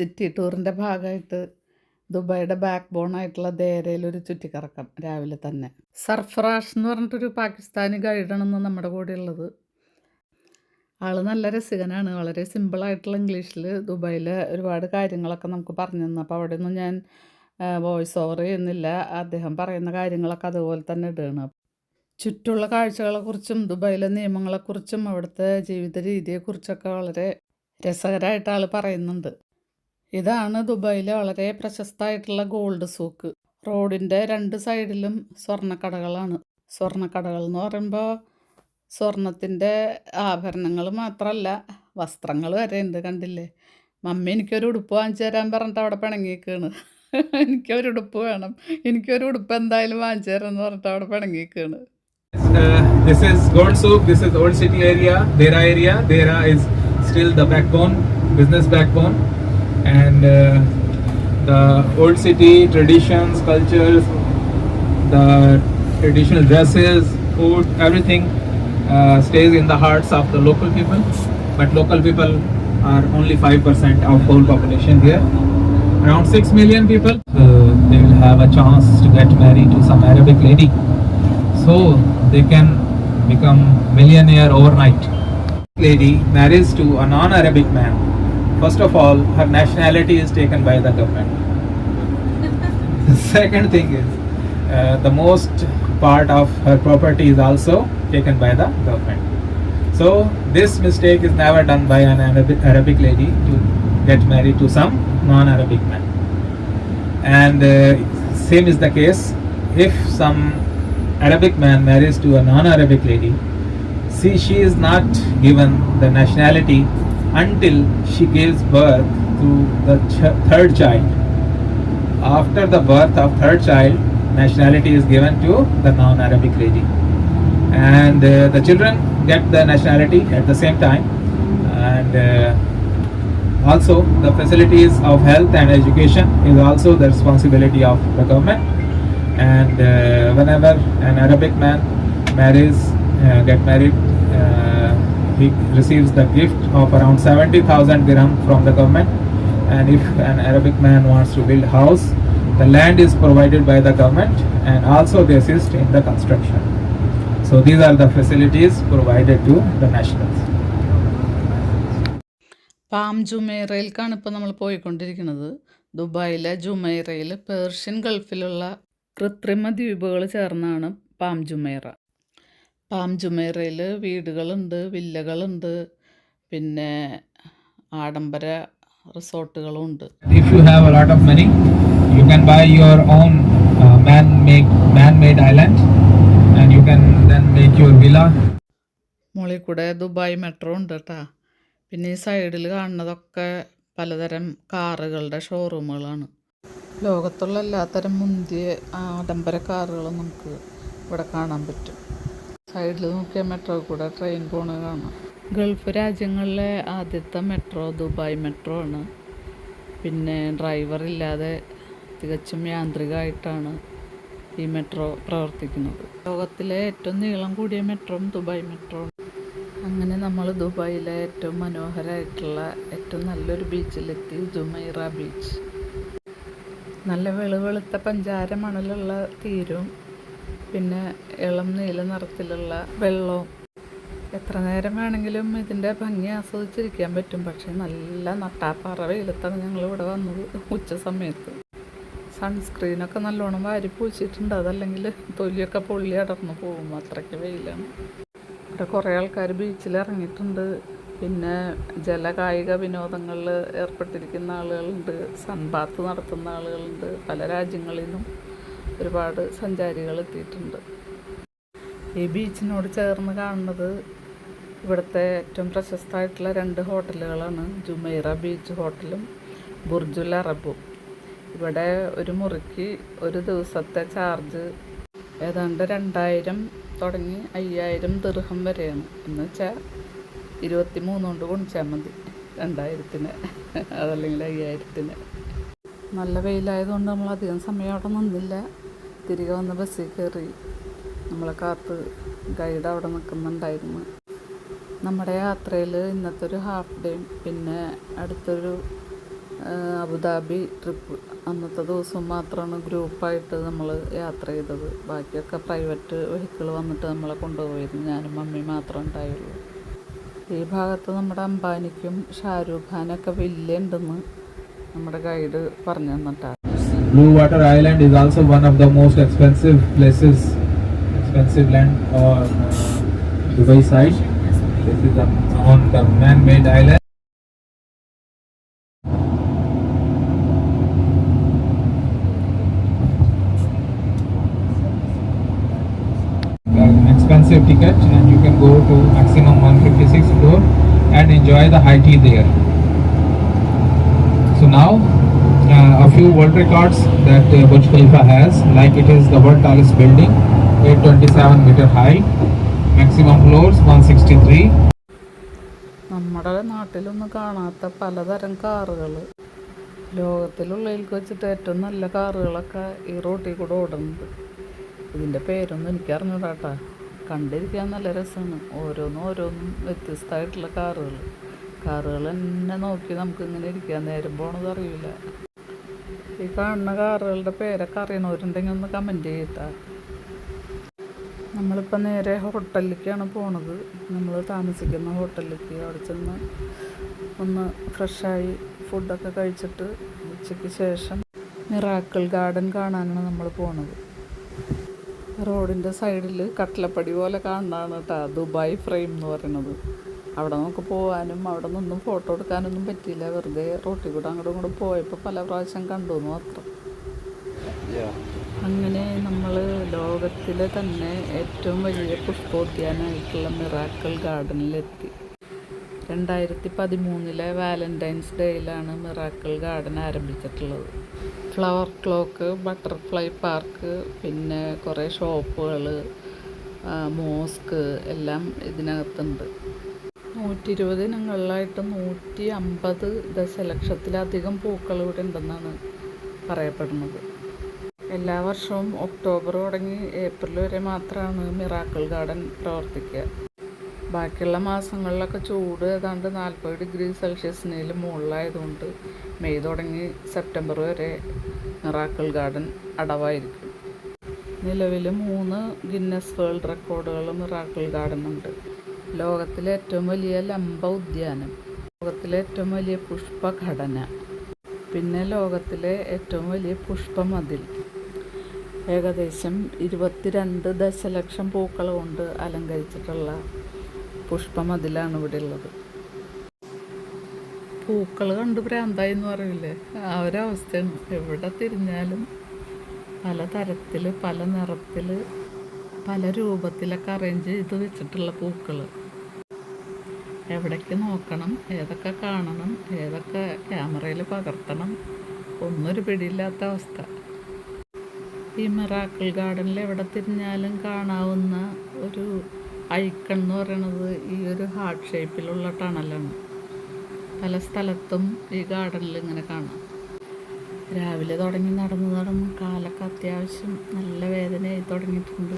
City ടൂറിൻ്റെ ഭാഗമായിട്ട് ദുബായിയുടെ back ബോണായിട്ടുള്ള ദേരയിലൊരു ചുറ്റിക്കറക്കം രാവിലെ തന്നെ. സർഫറാഷ് എന്ന് പറഞ്ഞിട്ടൊരു പാകിസ്ഥാനി ഗൈഡാണെന്ന് നമ്മുടെ കൂടെ ഉള്ളത്. ആൾ നല്ല രസികനാണ്. വളരെ സിമ്പിളായിട്ടുള്ള ഇംഗ്ലീഷിൽ ദുബായിലെ ഒരുപാട് കാര്യങ്ങളൊക്കെ നമുക്ക് പറഞ്ഞു തന്നു. അപ്പോൾ അവിടെ ഒന്നും ഞാൻ വോയിസ് ഓവർ ചെയ്യുന്നില്ല. അദ്ദേഹം പറയുന്ന കാര്യങ്ങളൊക്കെ അതുപോലെ തന്നെ ഇടുകയാണ്. ചുറ്റുള്ള കാഴ്ചകളെക്കുറിച്ചും ദുബായിലെ നിയമങ്ങളെക്കുറിച്ചും അവിടുത്തെ ജീവിത രീതിയെക്കുറിച്ചൊക്കെ വളരെ രസകരമായിട്ട് ആൾ പറയുന്നുണ്ട്. ഇതാണ് ദുബായിലെ വളരെ പ്രശസ്തമായിട്ടുള്ള ഗോൾഡ് സൂക്ക്. റോഡിൻ്റെ 2 സൈഡിലും സ്വർണ്ണക്കടകളാണ്. സ്വർണ്ണക്കടകൾ എന്ന് പറയുമ്പോൾ സ്വർണത്തിൻ്റെ ആഭരണങ്ങൾ മാത്രമല്ല, വസ്ത്രങ്ങൾ വരെ ഉണ്ട്. കണ്ടില്ലേ? മമ്മി എനിക്കൊരു ഉടുപ്പ് വാങ്ങിച്ചു തരാൻ പറഞ്ഞിട്ട് അവിടെ പിണങ്ങിയിരിക്കുകയാണ്. എനിക്കൊരു ഉടുപ്പ് വേണം, എനിക്കൊരു ഉടുപ്പ് എന്തായാലും വാങ്ങിച്ചു തരാം എന്ന് പറഞ്ഞിട്ട് അവിടെ പിണങ്ങിയിരിക്കുകയാണ്. This is Gold Souk, this is Old City area, Dera area. Dera is still the backbone, business backbone, and the Old City traditions, cultures, the traditional dresses, food, everything stays in the hearts of the local people. But local people are only 5% of whole population here. Around 6 million people. They will have a chance to get married to some Arabic lady, so they can become millionaire overnight. Lady marries to a non-Arabic man. First of all, her nationality is taken by the government. The second thing is the most part of her property is also taken by the government. So this mistake is never done by an Arabic lady to get married to some non-Arabic man. And same is the case if some Arabic man marries to a non-Arabic lady. See, she is not given the nationality until she gives birth to the third child. After the birth of third child, nationality is given to the non-Arabic lady, and the children get the nationality at the same time. And also the facilities of health and education is also the responsibility of the government. And whenever an Arabic man get married, he receives the gift of around 70,000 dirham from the government. And if an Arabic man wants to build house, the land is provided by the government, and also they assist in the construction. So these are the facilities provided to the nationals. Palm ജുമൈറയിലേക്കാണ് ഇപ്പോൾ നമ്മൾ പോയിക്കൊണ്ടിരിക്കുന്നത്. ദുബായിലെ ജുമൈറയിൽ Persian ഗൾഫിലുള്ള കൃത്രിമ ദ്വീപുകൾ ചേർന്നാണ് palm Jumeirah. Palm ജുമൈറയിൽ വീടുകളുണ്ട്, വില്ലകളുണ്ട്, പിന്നെ ആഡംബര റിസോർട്ടുകളും ഉണ്ട്. If you have a lot of money, you can buy your own man-made island, and you can then make your villa. മുകളിൽ കൂടെ ദുബായ് മെട്രോ ഉണ്ട് കേട്ടോ. പിന്നെ ഈ സൈഡിൽ കാണുന്നതൊക്കെ പലതരം കാറുകളുടെ ഷോറൂമുകളാണ്. ലോകത്തുള്ള എല്ലാത്തരം മുന്തിയ ആഡംബര കാറുകളും നമുക്ക് ഇവിടെ കാണാൻ പറ്റും. സൈഡിൽ നോക്കിയാൽ മെട്രോ കൂടെ ട്രെയിൻ പോകുന്നത് കാണാം. ഗൾഫ് രാജ്യങ്ങളിലെ ആദ്യത്തെ മെട്രോ ദുബായ് മെട്രോ ആണ്. പിന്നെ ഡ്രൈവർ ഇല്ലാതെ തികച്ചും യാന്ത്രികമായിട്ടാണ് ഈ മെട്രോ പ്രവർത്തിക്കുന്നത്. ലോകത്തിലെ ഏറ്റവും നീളം കൂടിയ മെട്രോ ദുബായ് മെട്രോ. അങ്ങനെ നമ്മൾ ദുബായിലെ ഏറ്റവും മനോഹരമായിട്ടുള്ള ഏറ്റവും നല്ലൊരു ബീച്ചിലെത്തി, ജുമൈറ ബീച്ച്. നല്ല വെളുത്ത പഞ്ചാര മണലുള്ള തീരവും പിന്നെ ഇളം നീല നിറത്തിലുള്ള വെള്ളവും. എത്ര നേരം വേണമെങ്കിലും ഇതിൻ്റെ ഭംഗി ആസ്വദിച്ചിരിക്കാൻ പറ്റും. പക്ഷേ നല്ല നട്ടാപ്പാറ വെയിലത്താണ് ഞങ്ങളിവിടെ വന്നത് ഉച്ച സമയത്ത്. സൺസ്ക്രീനൊക്കെ നല്ലോണം വാരി പൂച്ചിട്ടുണ്ട്. അതല്ലെങ്കിൽ തൊലിയൊക്കെ പൊള്ളി അടർന്നു പോകും, അത്രയ്ക്ക് വെയിലാണ്. ഇവിടെ കുറേ ആൾക്കാർ ബീച്ചിൽ ഇറങ്ങിയിട്ടുണ്ട്. പിന്നെ ജലകായിക വിനോദങ്ങളിൽ ഏർപ്പെട്ടിരിക്കുന്ന ആളുകളുണ്ട്, സൺബാത്ത് നടത്തുന്ന ആളുകളുണ്ട്. പല രാജ്യങ്ങളിൽ നിന്നും ഒരുപാട് സഞ്ചാരികൾ എത്തിയിട്ടുണ്ട്. ഈ ബീച്ചിനോട് ചേർന്ന് കാണുന്നത് ഇവിടുത്തെ ഏറ്റവും പ്രശസ്തമായിട്ടുള്ള 2 ഹോട്ടലുകളാണ്, ജുമൈറ ബീച്ച് ഹോട്ടലും ബുർജുൽ അറബും. ഇവിടെ ഒരു മുറിക്ക് ഒരു ദിവസത്തെ ചാർജ് ഏതാണ്ട് 2000 തുടങ്ങി 5000 ദിർഹം വരെയാണ്. എന്ന് വെച്ചാൽ 23 കൊണ്ട് ഗുണിച്ചാൽ മതി 2000-ന്, അതല്ലെങ്കിൽ 5000-ന്. നല്ല വെയിലായതുകൊണ്ട് നമ്മൾ അധികം സമയം അവിടെ നിന്നില്ല. തിരികെ വന്ന് ബസ്സിൽ കയറി. നമ്മളെ കാത്ത് ഗൈഡ് അവിടെ നിൽക്കുന്നുണ്ടായിരുന്നു. നമ്മുടെ യാത്രയിൽ ഇന്നത്തെ ഒരു ഹാഫ് ഡേയും പിന്നെ അടുത്തൊരു അബുദാബി ട്രിപ്പ്. അന്നത്തെ ദിവസം മാത്രമാണ് ഗ്രൂപ്പായിട്ട് നമ്മൾ യാത്ര ചെയ്തത്. ബാക്കിയൊക്കെ പ്രൈവറ്റ് വെഹിക്കിൾ വന്നിട്ട് നമ്മളെ കൊണ്ടുപോയിരുന്നു. ഞാനും മമ്മി മാത്രമേ ഉണ്ടായുള്ളൂ. ഈ ഭാഗത്ത് നമ്മുടെ അംബാനിക്കും ഷാരൂഖ് ഖാനൊക്കെ വില്ല ഉണ്ടെന്ന് നമ്മുടെ ഗൈഡ് പറഞ്ഞു തന്നിട്ടാണ്. Blue Water Island is also one of the most expensive land on Dubai side. This is on the man-made island. Expensive ticket, and you can go to maximum 156 floor and enjoy the high tea there. So now a few world records that Burj Khalifa has, like it is the world tallest building, 827 meter high, maximum floors 163. നമ്മുടെ നാട്ടിലൊന്നും കാണാത്ത പലതരം കാറുകൾ, ലോകത്തിലുള്ളതിലേക്ക് വെച്ചിട്ട് ഏറ്റവും നല്ല കാറുകളൊക്കെ ഈ റോട്ടിൽ കൂടെ ഓടുന്നുണ്ട്. ഇതിൻ്റെ പേരൊന്നും എനിക്കറിഞ്ഞൂടാ കേട്ടോ. കണ്ടിരിക്കാൻ നല്ല രസമാണ്. ഓരോന്നും വ്യത്യസ്തമായിട്ടുള്ള കാറുകൾ തന്നെ നോക്കി നമുക്ക് ഇങ്ങനെ ഇരിക്കാൻ നേരം പോണത് അറിയില്ല. ഈ കാണുന്ന കാറുകളുടെ പേരൊക്കെ അറിയണവരുണ്ടെങ്കിൽ ഒന്ന് കമൻറ്റ് ചെയ്താ. നമ്മളിപ്പോൾ നേരെ ഹോട്ടലിലേക്കാണ് പോണത്. നമ്മൾ താമസിക്കുന്ന ഹോട്ടലിലേക്ക്. അവിടെ ചെന്ന് ഒന്ന് ഫ്രഷായി ഫുഡൊക്കെ കഴിച്ചിട്ട് ഉച്ചയ്ക്ക് ശേഷം മിറാക്കിൾ ഗാർഡൻ കാണാനാണ് നമ്മൾ പോണത്. റോഡിൻ്റെ സൈഡിൽ കട്ടലപ്പടി പോലെ കാണുന്നതാണ് കേട്ടോ ദുബായ് ഫ്രെയിം എന്ന് പറയുന്നത്. അവിടെ നമുക്ക് പോകാനും അവിടെ നിന്നും ഫോട്ടോ എടുക്കാനൊന്നും പറ്റിയില്ല. വെറുതെ റോട്ടിൽ കൂടെ അങ്ങോട്ടും ഇങ്ങോട്ടും പോയപ്പോൾ പല പ്രാവശ്യം കണ്ടു എന്ന് മാത്രം. അങ്ങനെ നമ്മൾ ലോകത്തിലെ തന്നെ ഏറ്റവും വലിയ പുഷ്പോദ്യാനമായിട്ടുള്ള മിറാക്കിൾ ഗാർഡനിലെത്തി. 2013 വാലന്റൈൻസ് ഡേയിലാണ് മിറാക്കിൾ ഗാർഡൻ ആരംഭിച്ചിട്ടുള്ളത്. ഫ്ലവർ ക്ലോക്ക്, ബട്ടർഫ്ലൈ പാർക്ക്, പിന്നെ കുറേ ഷോപ്പുകൾ, മോസ്ക് എല്ലാം ഇതിനകത്തുണ്ട്. 120 ഇനങ്ങളിലായിട്ട് 150 ദശലക്ഷത്തിലധികം പൂക്കൾ ഇവിടെ ഉണ്ടെന്നാണ് പറയപ്പെടുന്നത്. എല്ലാ വർഷവും ഒക്ടോബർ തുടങ്ങി ഏപ്രിൽ വരെ മാത്രമാണ് മിറാക്കിൾ ഗാർഡൻ പ്രവർത്തിക്കുക. ബാക്കിയുള്ള മാസങ്ങളിലൊക്കെ ചൂട് ഏതാണ്ട് 40 ഡിഗ്രി സെൽഷ്യസിനേലും മുകളിലായതുകൊണ്ട് മെയ് തുടങ്ങി സെപ്റ്റംബർ വരെ മിറാക്കിൾ ഗാർഡൻ അടവായിരിക്കും. നിലവിൽ 3 ഗിന്നസ് വേൾഡ് റെക്കോർഡുകൾ മിറാക്കിൾ ഗാർഡനുണ്ട്. ലോകത്തിലെ ഏറ്റവും വലിയ ലംബ ഉദ്യാനം, ലോകത്തിലെ ഏറ്റവും വലിയ പുഷ്പഘടന, പിന്നെ ലോകത്തിലെ ഏറ്റവും വലിയ പുഷ്പമതിൽ. ഏകദേശം 22 ദശലക്ഷം പൂക്കൾ കൊണ്ട് അലങ്കരിച്ചിട്ടുള്ള പുഷ്പമതിലാണ് ഇവിടെ ഉള്ളത്. പൂക്കൾ കണ്ട് ഭ്രാന്തായി എന്ന് പറയില്ലേ, ആ ഒരവസ്ഥയാണ്. എവിടെ തിരിഞ്ഞാലും പല തരത്തിൽ, പല നിറത്തിൽ, പല രൂപത്തിലൊക്കെ അറേഞ്ച് ചെയ്ത് വെച്ചിട്ടുള്ള പൂക്കൾ. എവിടേക്ക് നോക്കണം, ഏതൊക്കെ കാണണം, ഏതൊക്കെ ക്യാമറയിൽ പകർത്തണം, ഒന്നൊരു പിടിയില്ലാത്ത അവസ്ഥ. ഈ മിറാക്കിൾ ഗാർഡനിൽ എവിടെ തിരിഞ്ഞാലും കാണാവുന്ന ഒരു ഐക്കൺ എന്ന് പറയുന്നത് ഈ ഒരു ഹാർട്ട് ഷേപ്പിലുള്ള ടണലാണ്. പല സ്ഥലത്തും ഈ ഗാർഡനിൽ ഇങ്ങനെ കാണാം. രാവിലെ തുടങ്ങി നടന്ന് കാലൊക്കെ അത്യാവശ്യം നല്ല വേദനയായി തുടങ്ങിയിട്ടുണ്ട്.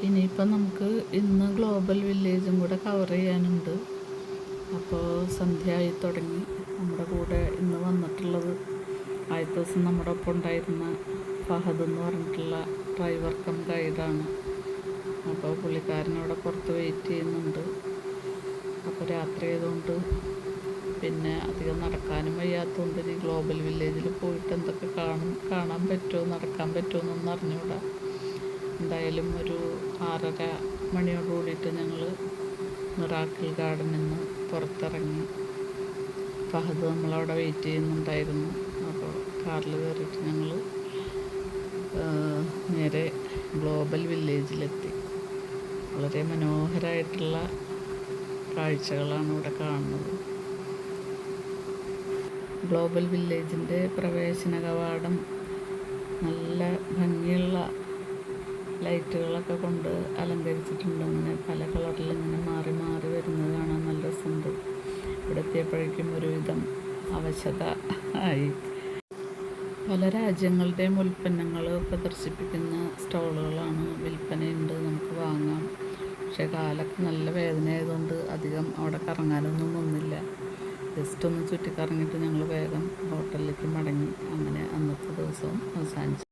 ഇനിയിപ്പോൾ നമുക്ക് ഇന്ന് ഗ്ലോബൽ വില്ലേജും കൂടെ കവർ ചെയ്യാനുണ്ട്. അപ്പോൾ സന്ധ്യ ആയി തുടങ്ങി. നമ്മുടെ കൂടെ ഇന്ന് വന്നിട്ടുള്ളത് ആദ്യത്തെ ദിവസം നമ്മുടെ ഒപ്പം ഉണ്ടായിരുന്ന ഫഹദ് എന്ന് പറഞ്ഞിട്ടുള്ള ഡ്രൈവർ കം ഗൈഡാണ്. അപ്പോൾ പുള്ളിക്കാരനവിടെ പുറത്ത് വെയിറ്റ് ചെയ്യുന്നുണ്ട്. അപ്പോൾ രാത്രി ആയതുകൊണ്ട് പിന്നെ അധികം നടക്കാനും വയ്യാത്തതുകൊണ്ട് ഈ ഗ്ലോബൽ വില്ലേജിൽ പോയിട്ട് എന്തൊക്കെ കാണാൻ പറ്റുമോ, നടക്കാൻ പറ്റുമോ എന്നൊന്നും അറിഞ്ഞുകൂടാ. എന്തായാലും ഒരു 6:30 മണിയോട് കൂടിയിട്ട് ഞങ്ങൾ മിറാക്കിൾ ഗാർഡനിൽ നിന്ന് പുറത്തിറങ്ങി. ഫഹദ് നമ്മളവിടെ വെയിറ്റ് ചെയ്യുന്നുണ്ടായിരുന്നു. അപ്പോൾ കാറിൽ കയറിയിട്ട് ഞങ്ങൾ നേരെ ഗ്ലോബൽ വില്ലേജിലെത്തി. വളരെ മനോഹരമായിട്ടുള്ള കാഴ്ചകളാണ് ഇവിടെ കാണുന്നത്. ഗ്ലോബൽ വില്ലേജിൻ്റെ പ്രവേശന കവാടം നല്ല ഭംഗിയുള്ള ലൈറ്റുകളൊക്കെ കൊണ്ട് അലങ്കരിച്ചിട്ടുണ്ട്. അങ്ങനെ പല കളറിൽ ഇങ്ങനെ മാറി മാറി വരുന്നത് കാണാൻ നല്ല രസമുണ്ട്. ഇവിടെ എത്തിയപ്പോഴേക്കും ഒരുവിധം അവശത ആയി. പല രാജ്യങ്ങളുടെയും ഉൽപ്പന്നങ്ങൾ പ്രദർശിപ്പിക്കുന്ന സ്റ്റോളുകളാണ്, വിൽപ്പനയുണ്ട്, നമുക്ക് വാങ്ങാം. പക്ഷേ കാലൊക്കെ നല്ല വേദന ആയതുകൊണ്ട് അധികം അവിടെ കറങ്ങാനൊന്നും നിന്നില്ല. ജസ്റ്റ് ഒന്ന് ചുറ്റിക്കറങ്ങിയിട്ട് ഞങ്ങൾ വേഗം ഹോട്ടലിലേക്ക് മടങ്ങി. അങ്ങനെ അന്നത്തെ ദിവസവും അവസാനിച്ചു.